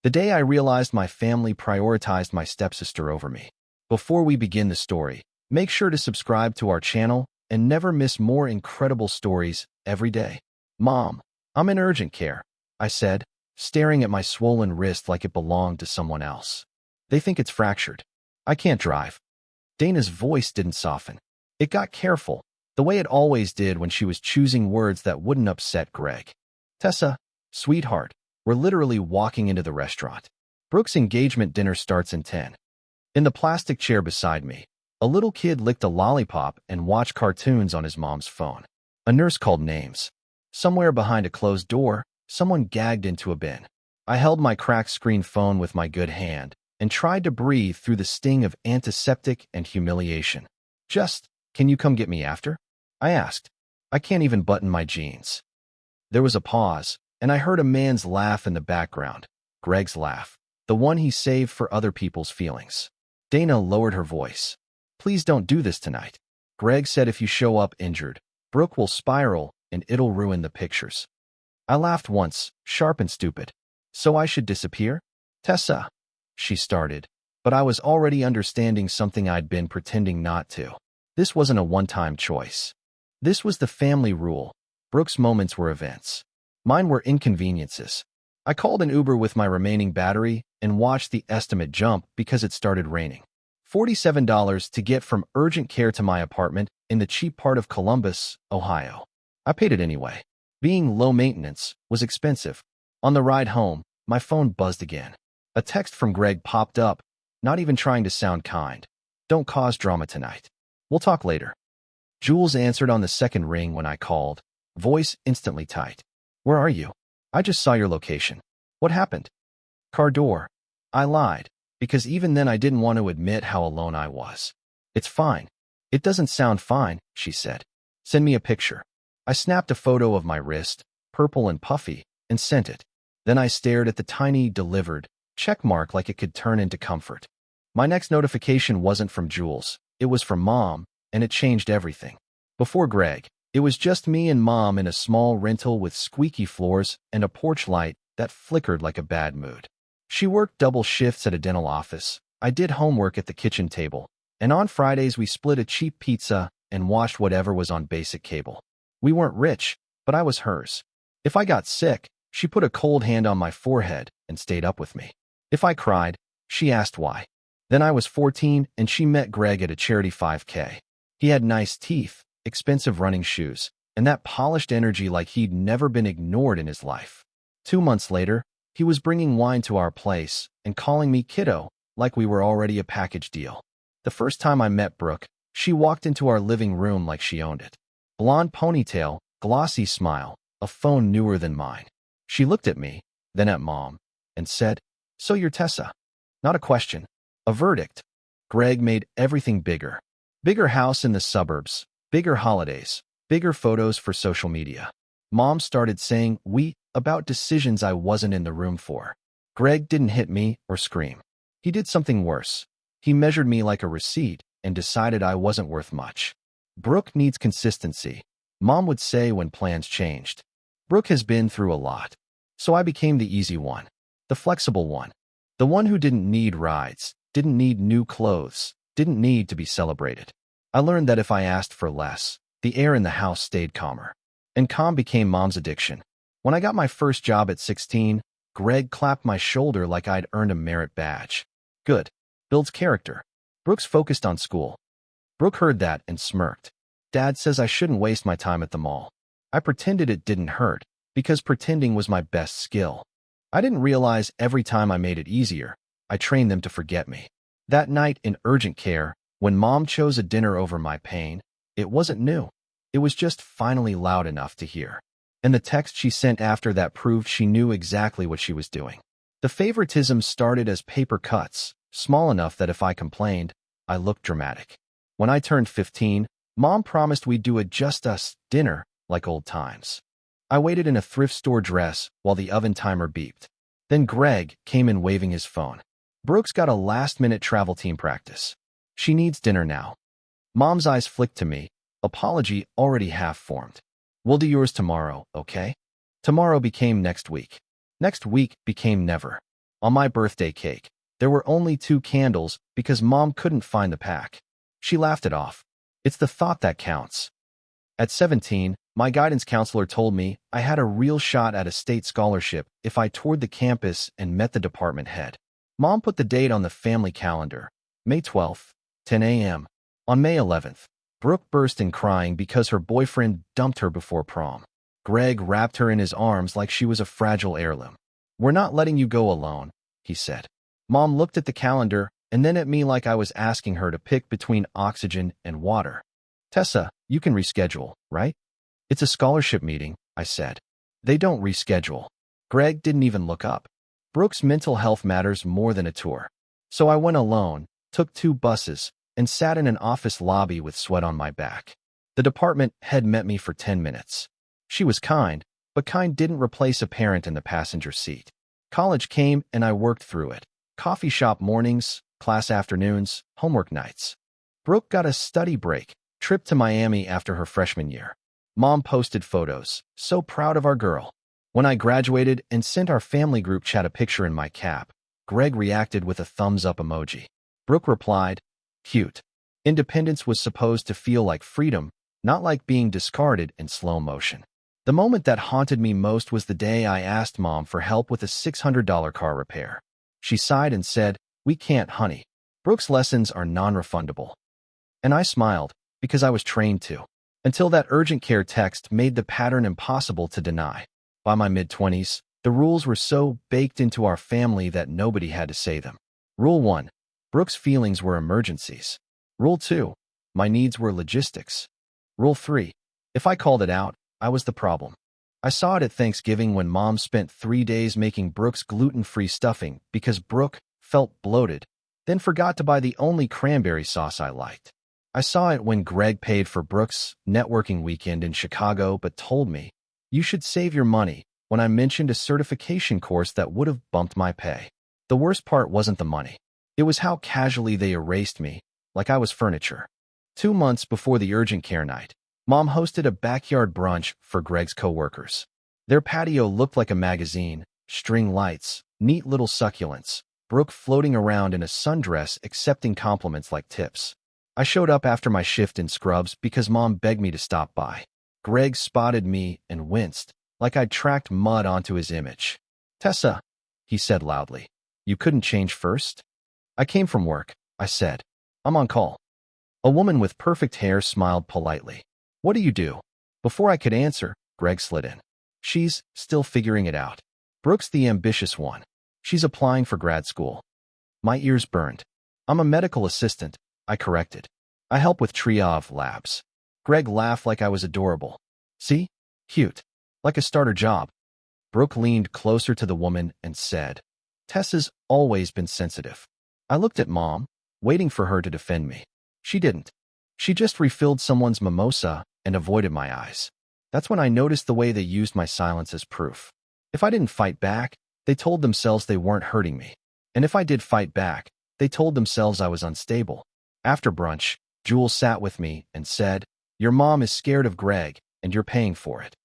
The day I realized my family prioritized my stepsister over me. Before we begin the story, make sure to subscribe to our channel and never miss more incredible stories every day. Mom, I'm in urgent care, I said, staring at my swollen wrist like it belonged to someone else. They think it's fractured. I can't drive. Dana's voice didn't soften. It got careful, the way it always did when she was choosing words that wouldn't upset Greg. Tessa, sweetheart, we're literally walking into the restaurant. Brooke's engagement dinner starts in 10. In the plastic chair beside me, a little kid licked a lollipop and watched cartoons on his mom's phone. A nurse called names. Somewhere behind a closed door, someone gagged into a bin. I held my cracked screen phone with my good hand and tried to breathe through the sting of antiseptic and humiliation. Can you come get me after? I asked. I can't even button my jeans. There was a pause, and I heard a man's laugh in the background. Greg's laugh. The one he saved for other people's feelings. Dana lowered her voice. Please don't do this tonight. Greg said if you show up injured, Brooke will spiral and it'll ruin the pictures. I laughed once, sharp and stupid. So I should disappear? Tessa, she started, but I was already understanding something I'd been pretending not to. This wasn't a one-time choice. This was the family rule. Brooke's moments were events. Mine were inconveniences. I called an Uber with my remaining battery and watched the estimate jump because it started raining. $47 to get from urgent care to my apartment in the cheap part of Columbus, Ohio. I paid it anyway. Being low maintenance was expensive. On the ride home, my phone buzzed again. A text from Greg popped up, not even trying to sound kind. Don't cause drama tonight. We'll talk later. Jules answered on the second ring when I called, voice instantly tight. Where are you? I just saw your location. What happened? Car door. I lied, because even then I didn't want to admit how alone I was. It's fine. It doesn't sound fine, she said. Send me a picture. I snapped a photo of my wrist, purple and puffy, and sent it. Then I stared at the tiny delivered check mark like it could turn into comfort. My next notification wasn't from Jules. It was from Mom, and it changed everything. Before Greg, it was just me and Mom in a small rental with squeaky floors and a porch light that flickered like a bad mood. She worked double shifts at a dental office. I did homework at the kitchen table, and on Fridays we split a cheap pizza and watched whatever was on basic cable. We weren't rich, but I was hers. If I got sick, she put a cold hand on my forehead and stayed up with me. If I cried, she asked why. Then I was 14 and she met Greg at a charity 5K. He had nice teeth, expensive running shoes, and that polished energy like he'd never been ignored in his life. 2 months later, he was bringing wine to our place and calling me kiddo like we were already a package deal. The first time I met Brooke, she walked into our living room like she owned it. Blonde ponytail, glossy smile, a phone newer than mine. She looked at me, then at Mom, and said, "So you're Tessa." Not a question, a verdict. Greg made everything bigger. Bigger house in the suburbs, bigger holidays, bigger photos for social media. Mom started saying we about decisions I wasn't in the room for. Greg didn't hit me or scream. He did something worse. He measured me like a receipt and decided I wasn't worth much. Brooke needs consistency, Mom would say when plans changed. Brooke has been through a lot. So I became the easy one, the flexible one, the one who didn't need rides, didn't need new clothes, didn't need to be celebrated. I learned that if I asked for less, the air in the house stayed calmer. And calm became Mom's addiction. When I got my first job at 16, Greg clapped my shoulder like I'd earned a merit badge. Good. Builds character. Brooke's focused on school. Brooke heard that and smirked. Dad says I shouldn't waste my time at the mall. I pretended it didn't hurt, because pretending was my best skill. I didn't realize every time I made it easier, I trained them to forget me. That night in urgent care, when Mom chose a dinner over my pain, it wasn't new. It was just finally loud enough to hear. And the text she sent after that proved she knew exactly what she was doing. The favoritism started as paper cuts, small enough that if I complained, I looked dramatic. When I turned 15, Mom promised we'd do a just us dinner like old times. I waited in a thrift store dress while the oven timer beeped. Then Greg came in waving his phone. Brooke's got a last-minute travel team practice. She needs dinner now. Mom's eyes flicked to me, apology already half-formed. We'll do yours tomorrow, okay? Tomorrow became next week. Next week became never. On my birthday cake, there were only 2 candles because Mom couldn't find the pack. She laughed it off. It's the thought that counts. At 17, my guidance counselor told me I had a real shot at a state scholarship if I toured the campus and met the department head. Mom put the date on the family calendar, May 12th, 10 a.m. On May 11th, Brooke burst in crying because her boyfriend dumped her before prom. Greg wrapped her in his arms like she was a fragile heirloom. "We're not letting you go alone," he said. Mom looked at the calendar and then at me like I was asking her to pick between oxygen and water. "Tessa, you can reschedule, right?" "It's a scholarship meeting," I said. "They don't reschedule." Greg didn't even look up. Brooke's mental health matters more than a tour. So I went alone, took 2 buses, and sat in an office lobby with sweat on my back. The department head met me for 10 minutes. She was kind, but kind didn't replace a parent in the passenger seat. College came and I worked through it. Coffee shop mornings, class afternoons, homework nights. Brooke got a study break, trip to Miami after her freshman year. Mom posted photos, so proud of our girl. When I graduated and sent our family group chat a picture in my cap, Greg reacted with a thumbs up emoji. Brooke replied, "Cute." Independence was supposed to feel like freedom, not like being discarded in slow motion. The moment that haunted me most was the day I asked Mom for help with a $600 car repair. She sighed and said, "We can't, honey. Brooke's lessons are non-refundable." And I smiled, because I was trained to. Until that urgent care text made the pattern impossible to deny. By my mid-20s, the rules were so baked into our family that nobody had to say them. Rule 1. Brooke's feelings were emergencies. Rule 2. My needs were logistics. Rule 3. If I called it out, I was the problem. I saw it at Thanksgiving when Mom spent 3 days making Brooke's gluten-free stuffing because Brooke felt bloated, then forgot to buy the only cranberry sauce I liked. I saw it when Greg paid for Brooke's networking weekend in Chicago but told me, "You should save your money," when I mentioned a certification course that would have bumped my pay. The worst part wasn't the money. It was how casually they erased me, like I was furniture. 2 months before the urgent care night, Mom hosted a backyard brunch for Greg's coworkers. Their patio looked like a magazine, string lights, neat little succulents, Brooke floating around in a sundress accepting compliments like tips. I showed up after my shift in scrubs because Mom begged me to stop by. Greg spotted me and winced, like I'd tracked mud onto his image. "Tessa," he said loudly, "you couldn't change first?" "I came from work," I said. "I'm on call." A woman with perfect hair smiled politely. "What do you do?" Before I could answer, Greg slid in. "She's still figuring it out. Brooke's the ambitious one. She's applying for grad school." My ears burned. "I'm a medical assistant," I corrected. "I help with triage labs." Greg laughed like I was adorable. "See? Cute. Like a starter job." Brooke leaned closer to the woman and said, "Tessa's always been sensitive." I looked at Mom, waiting for her to defend me. She didn't. She just refilled someone's mimosa and avoided my eyes. That's when I noticed the way they used my silence as proof. If I didn't fight back, they told themselves they weren't hurting me. And if I did fight back, they told themselves I was unstable. After brunch, Jules sat with me and said, "Your mom is scared of Greg, and you're paying for it."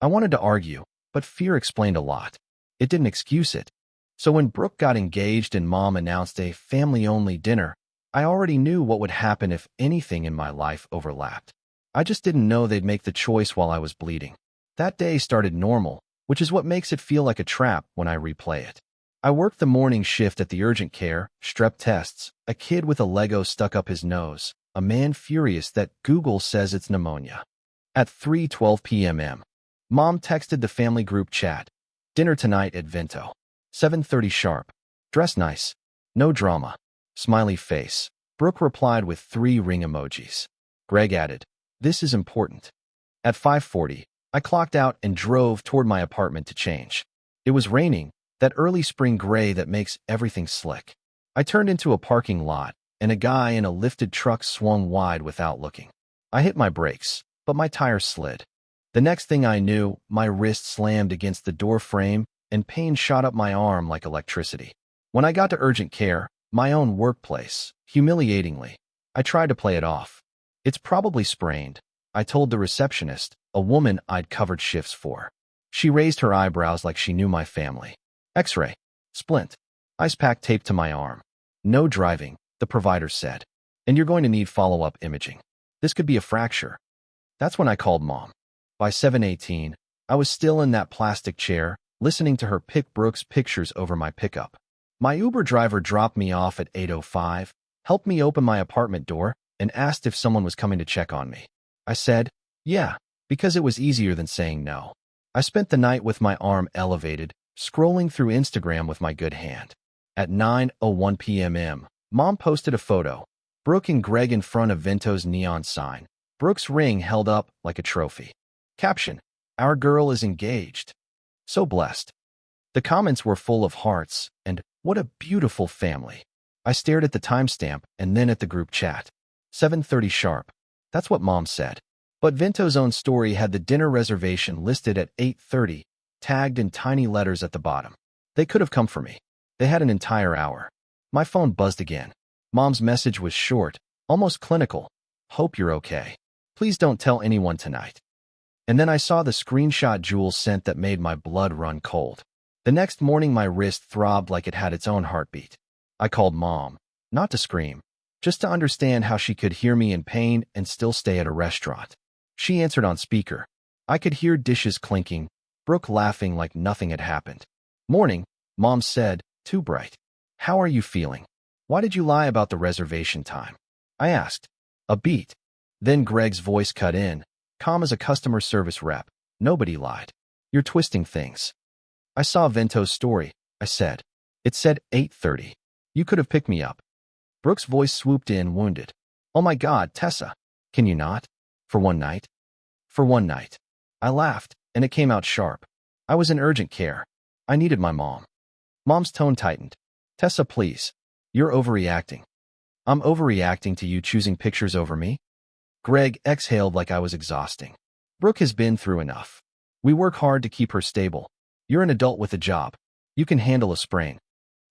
I wanted to argue, but fear explained a lot. It didn't excuse it. So when Brooke got engaged and Mom announced a family-only dinner, I already knew what would happen if anything in my life overlapped. I just didn't know they'd make the choice while I was bleeding. That day started normal, which is what makes it feel like a trap when I replay it. I worked the morning shift at the urgent care, strep tests, a kid with a Lego stuck up his nose, a man furious that Google says it's pneumonia. At 3:12 p.m. Mom texted the family group chat, "Dinner tonight at Vento. 7:30 sharp. Dress nice. No drama." Smiley face. Brooke replied with 3 ring emojis. Greg added, "This is important." At 5:40, I clocked out and drove toward my apartment to change. It was raining, that early spring gray that makes everything slick. I turned into a parking lot, and a guy in a lifted truck swung wide without looking. I hit my brakes, but my tires slid. The next thing I knew, my wrist slammed against the door frame, and pain shot up my arm like electricity. When I got to urgent care, my own workplace, humiliatingly, I tried to play it off. "It's probably sprained," I told the receptionist, a woman I'd covered shifts for. She raised her eyebrows like she knew my family. "X-ray. Splint." Ice pack taped to my arm. No driving, the provider said. And you're going to need follow-up imaging. This could be a fracture. That's when I called Mom. By 7:18, I was still in that plastic chair, listening to her pick Brooke's pictures over my pickup. My Uber driver dropped me off at 8:05, helped me open my apartment door, and asked if someone was coming to check on me. I said, yeah, because it was easier than saying no. I spent the night with my arm elevated, scrolling through Instagram with my good hand. At 9:01 p.m., Mom posted a photo. Brooke and Greg in front of Vento's neon sign. Brooke's ring held up like a trophy. Caption: Our girl is engaged. So blessed. The comments were full of hearts, and what a beautiful family. I stared at the timestamp and then at the group chat. 7:30 sharp. That's what Mom said. But Vento's own story had the dinner reservation listed at 8:30, tagged in tiny letters at the bottom. They could have come for me. They had an entire hour. My phone buzzed again. Mom's message was short, almost clinical. Hope you're okay. Please don't tell anyone tonight. And then I saw the screenshot Jules sent that made my blood run cold. The next morning my wrist throbbed like it had its own heartbeat. I called Mom, not to scream, just to understand how she could hear me in pain and still stay at a restaurant. She answered on speaker. I could hear dishes clinking, Brooke laughing like nothing had happened. Morning, Mom said, too bright. How are you feeling? Why did you lie about the reservation time? I asked. A beat. Then Greg's voice cut in, calm as a customer service rep. Nobody lied. You're twisting things. I saw Vento's story, I said. It said 8:30. You could have picked me up. Brooke's voice swooped in, wounded. Oh my God, Tessa. Can you not? For one night? For one night. I laughed, and it came out sharp. I was in urgent care. I needed my mom. Mom's tone tightened. Tessa, please. You're overreacting. I'm overreacting to you choosing pictures over me? Greg exhaled like I was exhausting. Brooke has been through enough. We work hard to keep her stable. You're an adult with a job. You can handle a sprain.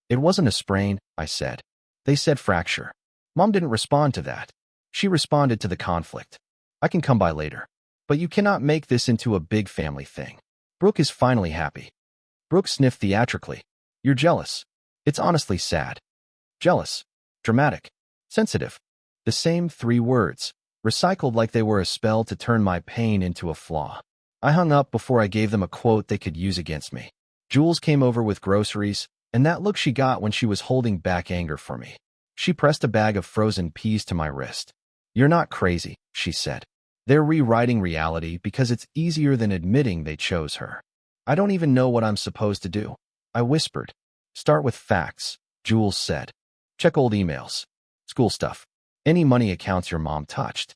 It wasn't a sprain, I said. They said fracture. Mom didn't respond to that. She responded to the conflict. I can come by later. But you cannot make this into a big family thing. Brooke is finally happy. Brooke sniffed theatrically. You're jealous. It's honestly sad. Jealous. Dramatic. Sensitive. The same 3 words, recycled like they were a spell to turn my pain into a flaw. I hung up before I gave them a quote they could use against me. Jules came over with groceries, and that look she got when she was holding back anger for me. She pressed a bag of frozen peas to my wrist. You're not crazy, she said. They're rewriting reality because it's easier than admitting they chose her. I don't even know what I'm supposed to do. I whispered. Start with facts, Jules said. Check old emails. School stuff. Any money accounts your mom touched.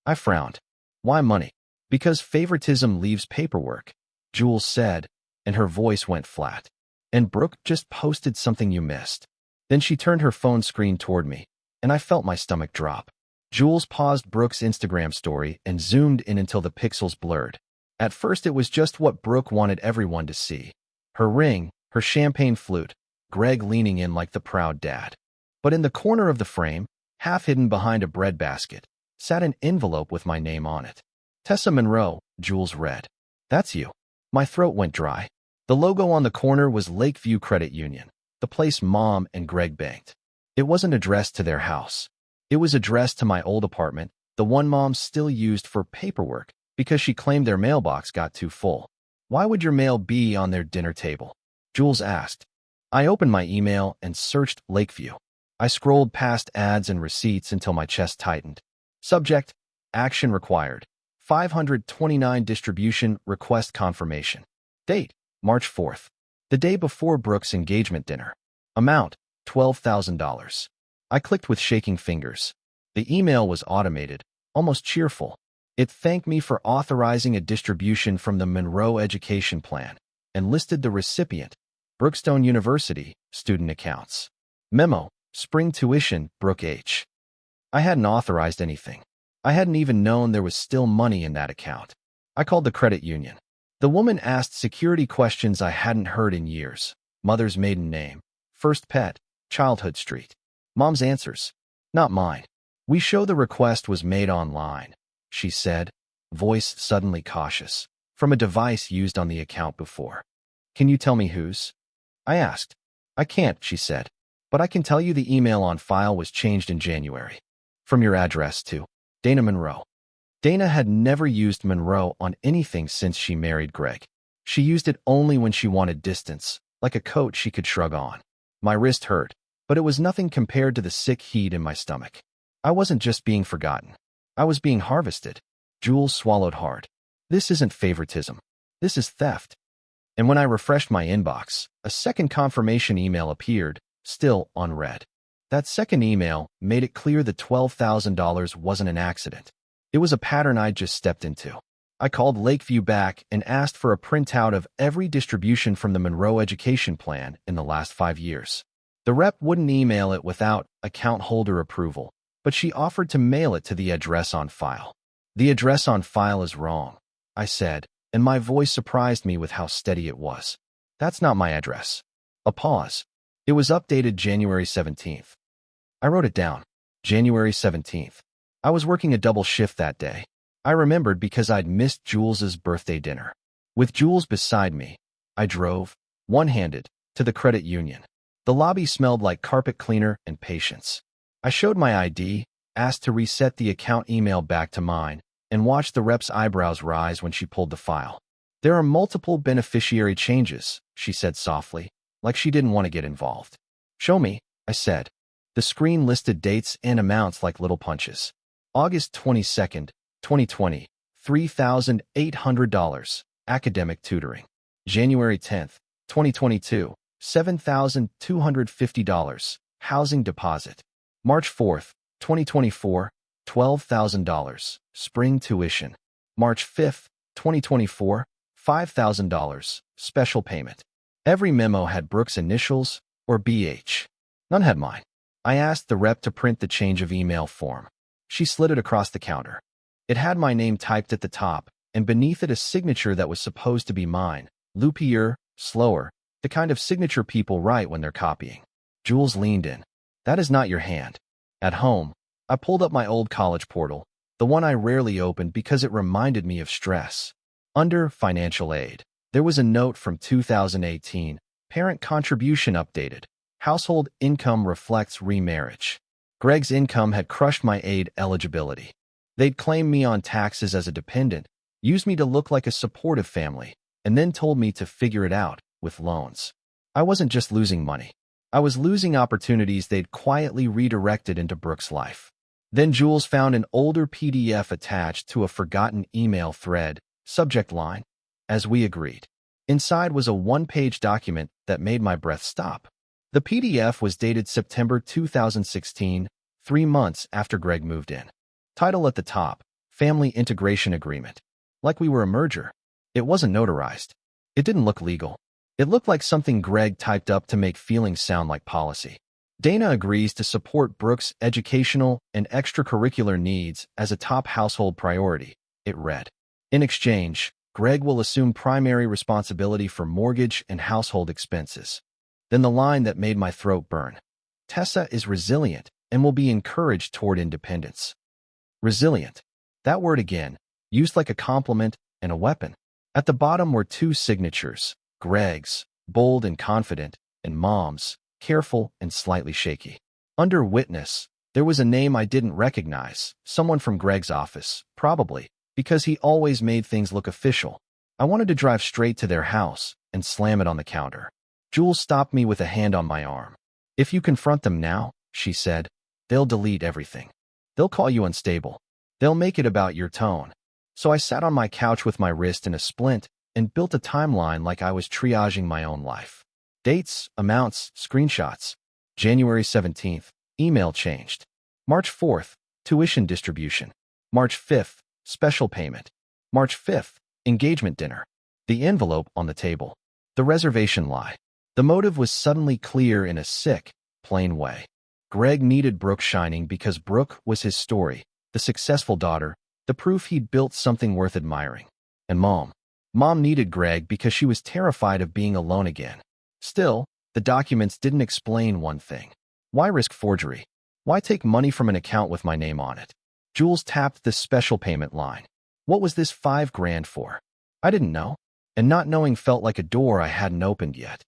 I frowned. Why money? Because favoritism leaves paperwork, Jules said, and her voice went flat. And Brooke just posted something you missed. Then she turned her phone screen toward me, and I felt my stomach drop. Jules paused Brooke's Instagram story and zoomed in until the pixels blurred. At first it was just what Brooke wanted everyone to see. Her ring, her champagne flute, Greg leaning in like the proud dad. But in the corner of the frame, half hidden behind a breadbasket, sat an envelope with my name on it. Tessa Monroe, Jules read. That's you. My throat went dry. The logo on the corner was Lakeview Credit Union, the place Mom and Greg banked. It wasn't addressed to their house. It was addressed to my old apartment, the one Mom still used for paperwork because she claimed their mailbox got too full. Why would your mail be on their dinner table? Jules asked. I opened my email and searched Lakeview. I scrolled past ads and receipts until my chest tightened. Subject, action required. 529 distribution request confirmation. Date, March 4th. The day before Brooke's engagement dinner. Amount, $12,000. I clicked with shaking fingers. The email was automated, almost cheerful. It thanked me for authorizing a distribution from the Monroe Education Plan and listed the recipient, Brookstone University, student accounts. Memo, spring tuition, Brooke H. I hadn't authorized anything. I hadn't even known there was still money in that account. I called the credit union. The woman asked security questions I hadn't heard in years. Mother's maiden name, first pet, childhood street. Mom's answers, not mine. We show the request was made online, she said, voice suddenly cautious, from a device used on the account before. Can you tell me whose? I asked. I can't, she said. But I can tell you the email on file was changed in January. From your address to Dana Monroe. Dana had never used Monroe on anything since she married Greg. She used it only when she wanted distance, like a coat she could shrug on. My wrist hurt, but it was nothing compared to the sick heat in my stomach. I wasn't just being forgotten. I was being harvested. Jules swallowed hard. This isn't favoritism. This is theft. And when I refreshed my inbox, a second confirmation email appeared, still unread. That second email made it clear the $12,000 wasn't an accident. It was a pattern I'd just stepped into. I called Lakeview back and asked for a printout of every distribution from the Monroe education plan in the last 5 years. The rep wouldn't email it without account holder approval, but she offered to mail it to the address on file. The address on file is wrong, I said, and my voice surprised me with how steady it was. That's not my address. A pause. It was updated January 17th. I wrote it down. January 17th. I was working a double shift that day. I remembered because I'd missed Jules's birthday dinner. With Jules beside me, I drove, one-handed, to the credit union. The lobby smelled like carpet cleaner and patience. I showed my ID, asked to reset the account email back to mine, and watched the rep's eyebrows rise when she pulled the file. There are multiple beneficiary changes, she said softly, like she didn't want to get involved. Show me, I said. The screen listed dates and amounts like little punches. August 22nd, 2020, $3,800, academic tutoring. January 10th, 2022, $7,250, housing deposit. March 4th, 2024, $12,000, spring tuition. March 5th, 2024, $5,000, special payment. Every memo had Brooke's initials or BH. None had mine. I asked the rep to print the change of email form. She slid it across the counter. It had my name typed at the top, and beneath it a signature that was supposed to be mine, loopier, slower, the kind of signature people write when they're copying. Jules leaned in. That is not your hand. At home, I pulled up my old college portal, the one I rarely opened because it reminded me of stress. Under financial aid, there was a note from 2018, parent contribution updated. Household income reflects remarriage. Greg's income had crushed my aid eligibility. They'd claimed me on taxes as a dependent, used me to look like a supportive family, and then told me to figure it out with loans. I wasn't just losing money. I was losing opportunities they'd quietly redirected into Brooke's life. Then Jules found an older PDF attached to a forgotten email thread, subject line, as we agreed. Inside was a one-page document that made my breath stop. The PDF was dated September 2016, 3 months after Greg moved in. Title at the top, Family Integration Agreement. Like we were a merger. It wasn't notarized. It didn't look legal. It looked like something Greg typed up to make feelings sound like policy. Dana agrees to support Brooke's educational and extracurricular needs as a top household priority, it read. In exchange, Greg will assume primary responsibility for mortgage and household expenses. Then the line that made my throat burn. Tessa is resilient and will be encouraged toward independence. Resilient. That word again, used like a compliment and a weapon. At the bottom were 2 signatures, Greg's, bold and confident, and Mom's, careful and slightly shaky. Under witness, there was a name I didn't recognize, someone from Greg's office, probably, because he always made things look official. I wanted to drive straight to their house and slam it on the counter. Jules stopped me with a hand on my arm. If you confront them now, she said, they'll delete everything. They'll call you unstable. They'll make it about your tone. So I sat on my couch with my wrist in a splint and built a timeline like I was triaging my own life. Dates, amounts, screenshots. January 17th, email changed. March 4th, tuition distribution. March 5th, special payment. March 5th, engagement dinner. The envelope on the table. The reservation lie. The motive was suddenly clear in a sick, plain way. Greg needed Brooke shining because Brooke was his story, the successful daughter, the proof he'd built something worth admiring. And Mom needed Greg because she was terrified of being alone again. Still, the documents didn't explain one thing. Why risk forgery? Why take money from an account with my name on it? Jules tapped the special payment line. What was this $5,000 for? I didn't know, and not knowing felt like a door I hadn't opened yet.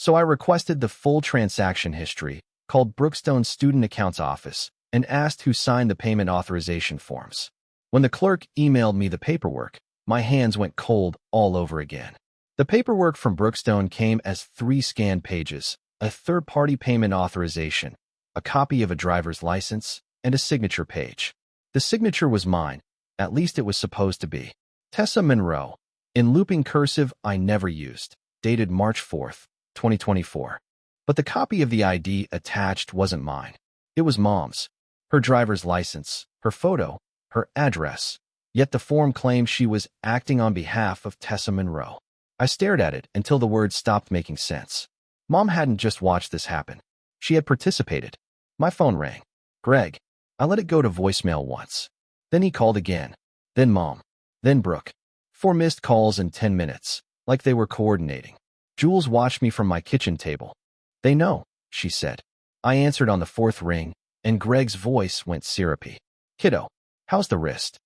So I requested the full transaction history, called Brookstone's Student Accounts Office, and asked who signed the payment authorization forms. When the clerk emailed me the paperwork, my hands went cold all over again. The paperwork from Brookstone came as 3 scanned pages, a third-party payment authorization, a copy of a driver's license, and a signature page. The signature was mine, at least it was supposed to be. Tessa Monroe, in looping cursive I never used, dated March 4th, 2024. But the copy of the ID attached wasn't mine. It was Mom's. Her driver's license, her photo, her address. Yet the form claimed she was acting on behalf of Tessa Monroe. I stared at it until the words stopped making sense. Mom hadn't just watched this happen. She had participated. My phone rang. Greg. I let it go to voicemail once. Then he called again. Then Mom. Then Brooke. 4 missed calls in 10 minutes, like they were coordinating. Jules watched me from my kitchen table. They know, she said. I answered on the 4th ring, and Greg's voice went syrupy. Kiddo, how's the wrist?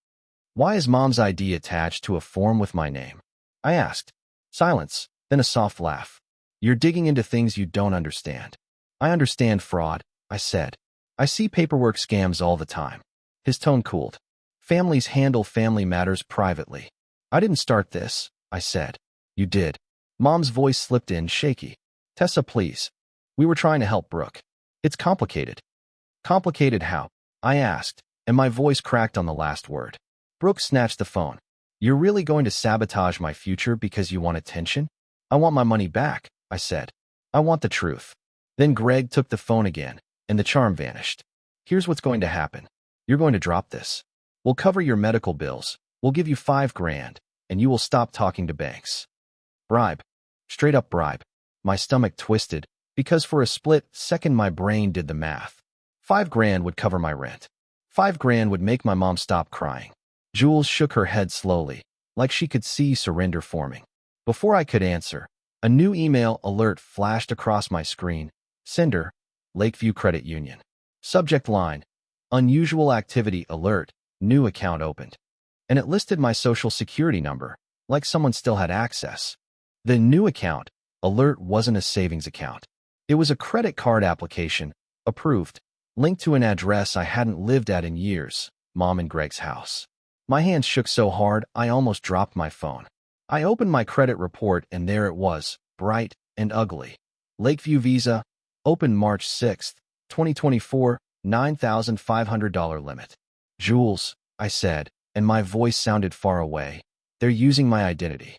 Why is Mom's ID attached to a form with my name? I asked. Silence, then a soft laugh. You're digging into things you don't understand. I understand fraud, I said. I see paperwork scams all the time. His tone cooled. Families handle family matters privately. I didn't start this, I said. You did. Mom's voice slipped in, shaky. Tessa, please. We were trying to help Brooke. It's complicated. Complicated how? I asked, and my voice cracked on the last word. Brooke snatched the phone. You're really going to sabotage my future because you want attention? I want my money back, I said. I want the truth. Then Greg took the phone again, and the charm vanished. Here's what's going to happen. You're going to drop this. We'll cover your medical bills. We'll give you $5 grand, and you will stop talking to banks. Bribe. Straight up bribe. My stomach twisted, because for a split second my brain did the math. $5 grand would cover my rent. $5 grand would make my mom stop crying. Jules shook her head slowly, like she could see surrender forming. Before I could answer, a new email alert flashed across my screen. Sender, Lakeview Credit Union. Subject line, unusual activity alert, new account opened. And it listed my social security number, like someone still had access. The new account alert wasn't a savings account. It was a credit card application, approved, linked to an address I hadn't lived at in years, Mom and Greg's house. My hands shook so hard I almost dropped my phone. I opened my credit report and there it was, bright and ugly. Lakeview Visa, open March 6th, 2024, $9,500 limit. Jules, I said, and my voice sounded far away. They're using my identity.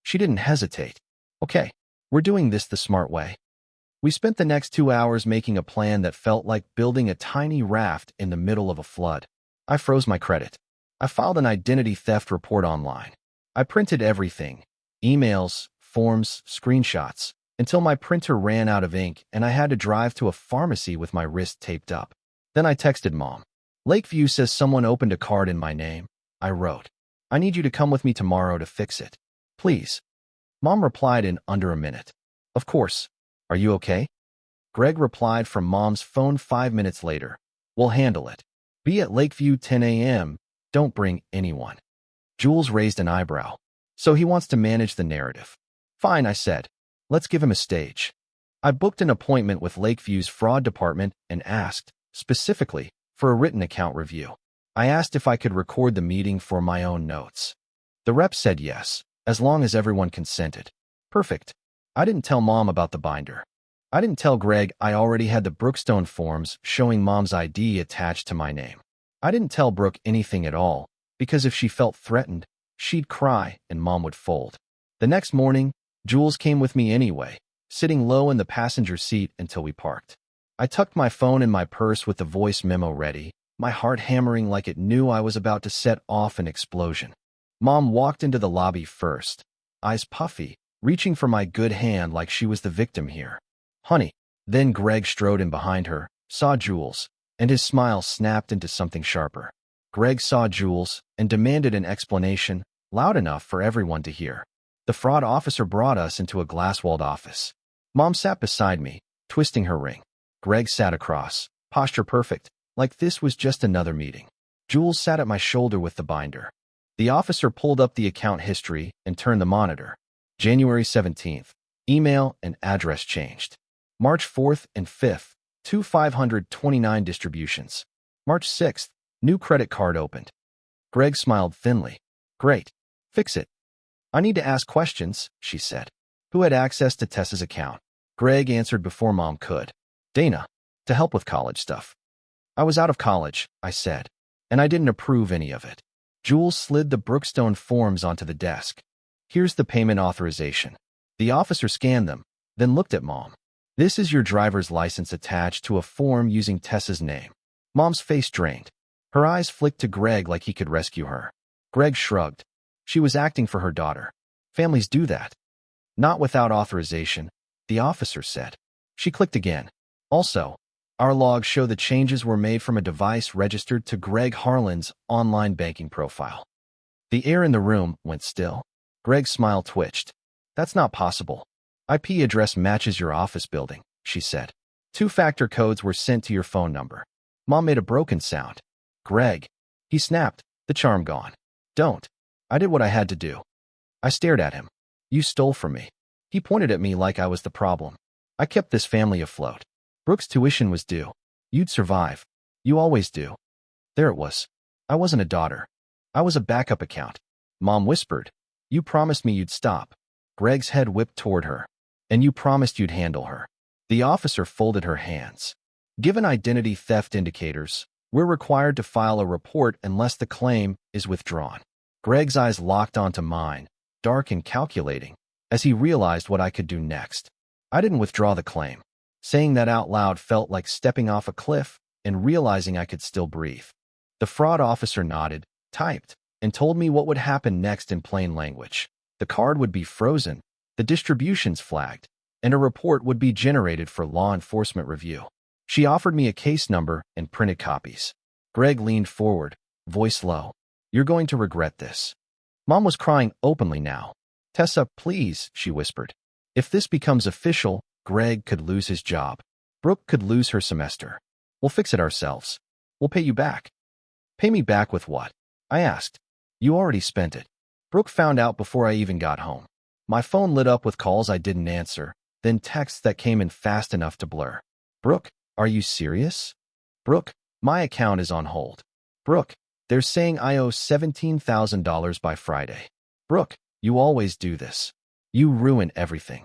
She didn't hesitate. Okay, we're doing this the smart way. We spent the next 2 hours making a plan that felt like building a tiny raft in the middle of a flood. I froze my credit. I filed an identity theft report online. I printed everything, emails, forms, screenshots, until my printer ran out of ink and I had to drive to a pharmacy with my wrist taped up. Then I texted Mom. Lakeview says someone opened a card in my name. I wrote. I need you to come with me tomorrow to fix it. Please. Mom replied in under a minute. Of course. Are you okay? Greg replied from Mom's phone 5 minutes later. We'll handle it. Be at Lakeview 10 a.m. Don't bring anyone. Jules raised an eyebrow. So he wants to manage the narrative. Fine, I said. Let's give him a stage. I booked an appointment with Lakeview's fraud department and asked, specifically, for a written account review. I asked if I could record the meeting for my own notes. The rep said yes, as long as everyone consented. Perfect. I didn't tell Mom about the binder. I didn't tell Greg I already had the Brookstone forms showing Mom's ID attached to my name. I didn't tell Brooke anything at all, because if she felt threatened, she'd cry and Mom would fold. The next morning, Jules came with me anyway, sitting low in the passenger seat until we parked. I tucked my phone in my purse with the voice memo ready, my heart hammering like it knew I was about to set off an explosion. Mom walked into the lobby first, eyes puffy, reaching for my good hand like she was the victim here. Honey. Then Greg strode in behind her, saw Jules, and his smile snapped into something sharper. Greg saw Jules and demanded an explanation, loud enough for everyone to hear. The fraud officer brought us into a glass-walled office. Mom sat beside me, twisting her ring. Greg sat across, posture perfect, like this was just another meeting. Jules sat at my shoulder with the binder. The officer pulled up the account history and turned the monitor. January 17th, Email and address changed. March 4th and 5th, 529 distributions. March 6th, new credit card opened. Greg smiled thinly. Great. Fix it. I need to ask questions, she said. Who had access to Tessa's account? Greg answered before Mom could. Dana, to help with college stuff. I was out of college, I said, and I didn't approve any of it. Jules slid the Brookstone forms onto the desk. Here's the payment authorization. The officer scanned them, then looked at Mom. This is your driver's license attached to a form using Tessa's name. Mom's face drained. Her eyes flicked to Greg like he could rescue her. Greg shrugged. She was acting for her daughter. Families do that. Not without authorization, the officer said. She clicked again. Also, our logs show the changes were made from a device registered to Greg Harlan's online banking profile. The air in the room went still. Greg's smile twitched. That's not possible. IP address matches your office building, she said. 2-factor codes were sent to your phone number. Mom made a broken sound. Greg. He snapped, the charm gone. Don't. I did what I had to do. I stared at him. You stole from me. He pointed at me like I was the problem. I kept this family afloat. Brooke's tuition was due. You'd survive. You always do. There it was. I wasn't a daughter. I was a backup account. Mom whispered. You promised me you'd stop. Greg's head whipped toward her. And you promised you'd handle her. The officer folded her hands. Given identity theft indicators, we're required to file a report unless the claim is withdrawn. Greg's eyes locked onto mine, dark and calculating, as he realized what I could do next. I didn't withdraw the claim. Saying that out loud felt like stepping off a cliff and realizing I could still breathe. The fraud officer nodded, typed, and told me what would happen next in plain language. The card would be frozen, the distributions flagged, and a report would be generated for law enforcement review. She offered me a case number and printed copies. Greg leaned forward, voice low. You're going to regret this. Mom was crying openly now. Tessa, please, she whispered. If this becomes official, Greg could lose his job. Brooke could lose her semester. We'll fix it ourselves. We'll pay you back. Pay me back with what? I asked. You already spent it. Brooke found out before I even got home. My phone lit up with calls I didn't answer, then texts that came in fast enough to blur. Brooke, are you serious? Brooke, my account is on hold. Brooke, they're saying I owe $17,000 by Friday. Brooke, you always do this. You ruin everything.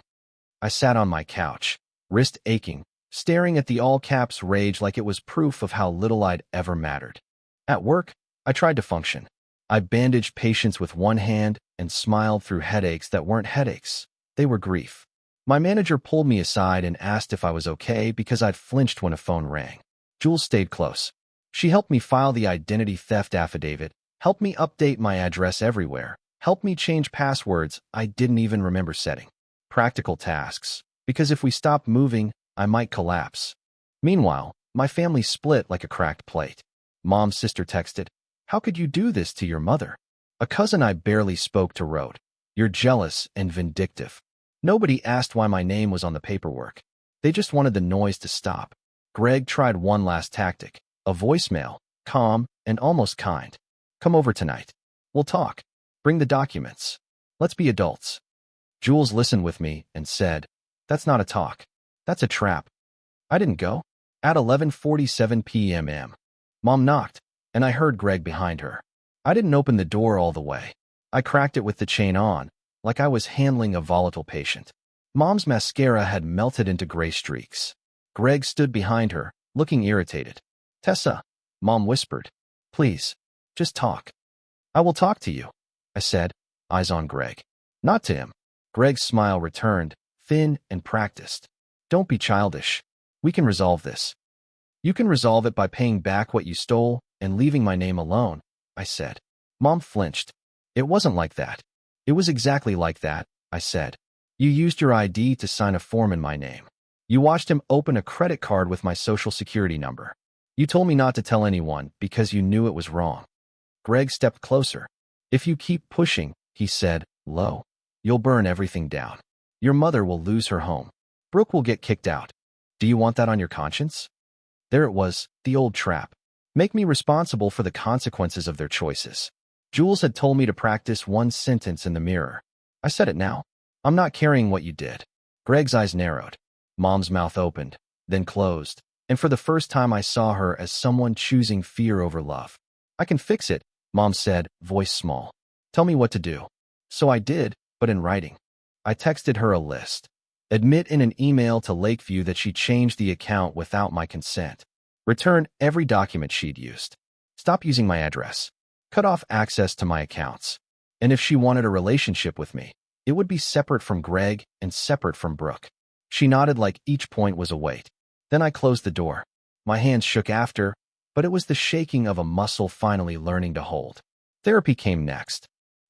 I sat on my couch, wrist aching, staring at the all-caps rage like it was proof of how little I'd ever mattered. At work, I tried to function. I bandaged patients with one hand and smiled through headaches that weren't headaches. They were grief. My manager pulled me aside and asked if I was okay because I'd flinched when a phone rang. Jules stayed close. She helped me file the identity theft affidavit, helped me update my address everywhere, helped me change passwords I didn't even remember setting. Practical tasks, because if we stopped moving, I might collapse. Meanwhile, my family split like a cracked plate. Mom's sister texted, "How could you do this to your mother?" A cousin I barely spoke to wrote, "You're jealous and vindictive." Nobody asked why my name was on the paperwork. They just wanted the noise to stop. Greg tried one last tactic, a voicemail, calm and almost kind. "Come over tonight. We'll talk. Bring the documents. Let's be adults." Jules listened with me and said, "That's not a talk. That's a trap." I didn't go. At 11:47 p.m. Mom knocked, and I heard Greg behind her. I didn't open the door all the way. I cracked it with the chain on, like I was handling a volatile patient. Mom's mascara had melted into gray streaks. Greg stood behind her, looking irritated. "Tessa," Mom whispered. "Please, just talk." "I will talk to you," I said, eyes on Greg. Not to him. Greg's smile returned, thin and practiced. "Don't be childish. We can resolve this." "You can resolve it by paying back what you stole and leaving my name alone," I said. Mom flinched. "It wasn't like that." "It was exactly like that," I said. "You used your ID to sign a form in my name. You watched him open a credit card with my social security number. You told me not to tell anyone because you knew it was wrong." Greg stepped closer. "If you keep pushing," he said, low, "you'll burn everything down. Your mother will lose her home. Brooke will get kicked out. Do you want that on your conscience?" There it was, the old trap. Make me responsible for the consequences of their choices. Jules had told me to practice one sentence in the mirror. I said it now. "I'm not carrying what you did. Greg's eyes narrowed. Mom's mouth opened, then closed, and for the first time I saw her as someone choosing fear over love. I can fix it, Mom said, voice small. Tell me what to do. So I did, but in writing. I texted her a list. Admit in an email to Lakeview that she changed the account without my consent. Return every document she'd used. Stop using my address. Cut off access to my accounts. And if she wanted a relationship with me, it would be separate from Greg and separate from Brooke. She nodded like each point was a weight. Then I closed the door. My hands shook after, but it was the shaking of a muscle finally learning to hold. Therapy came next.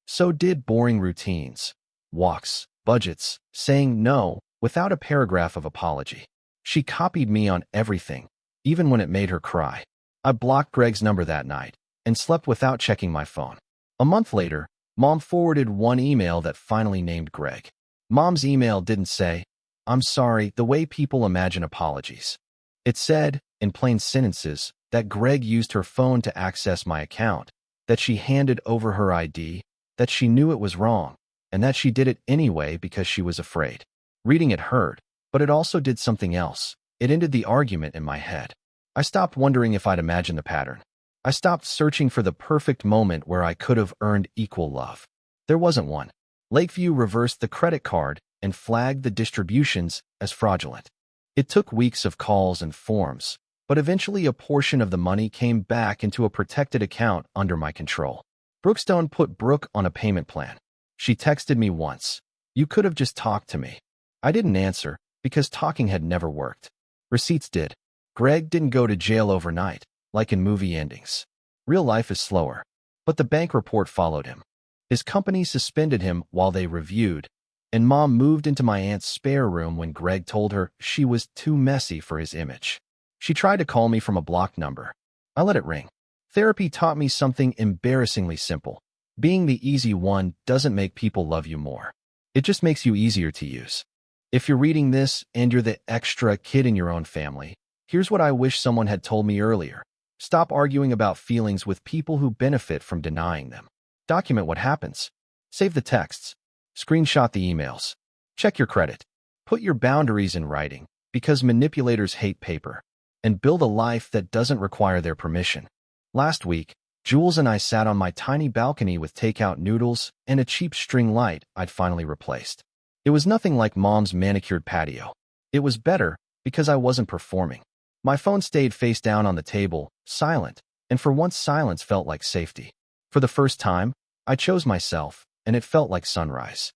So did boring routines. Walks, budgets, saying no without a paragraph of apology. She copied me on everything, even when it made her cry. I blocked Greg's number that night and slept without checking my phone. A month later, Mom forwarded one email that finally named Greg. Mom's email didn't say, "I'm sorry," the way people imagine apologies. It said, in plain sentences, that Greg used her phone to access my account, that she handed over her ID, that she knew it was wrong, and that she did it anyway because she was afraid. Reading it hurt, but it also did something else. It ended the argument in my head. I stopped wondering if I'd imagined the pattern. I stopped searching for the perfect moment where I could have earned equal love. There wasn't one. Lakeview reversed the credit card and flagged the distributions as fraudulent. It took weeks of calls and forms, but eventually a portion of the money came back into a protected account under my control. Brookstone put Brooke on a payment plan. She texted me once. "You could have just talked to me." I didn't answer because talking had never worked. Receipts did. Greg didn't go to jail overnight, like in movie endings. Real life is slower. But the bank report followed him. His company suspended him while they reviewed, and Mom moved into my aunt's spare room when Greg told her she was too messy for his image. She tried to call me from a blocked number. I let it ring. Therapy taught me something embarrassingly simple. Being the easy one doesn't make people love you more. It just makes you easier to use. If you're reading this and you're the extra kid in your own family, here's what I wish someone had told me earlier. Stop arguing about feelings with people who benefit from denying them. Document what happens. Save the texts. Screenshot the emails. Check your credit. Put your boundaries in writing, because manipulators hate paper. And build a life that doesn't require their permission. Last week, Jules and I sat on my tiny balcony with takeout noodles and a cheap string light I'd finally replaced. It was nothing like Mom's manicured patio. It was better because I wasn't performing. My phone stayed face down on the table, silent, and for once silence felt like safety. For the first time, I chose myself, and it felt like sunrise.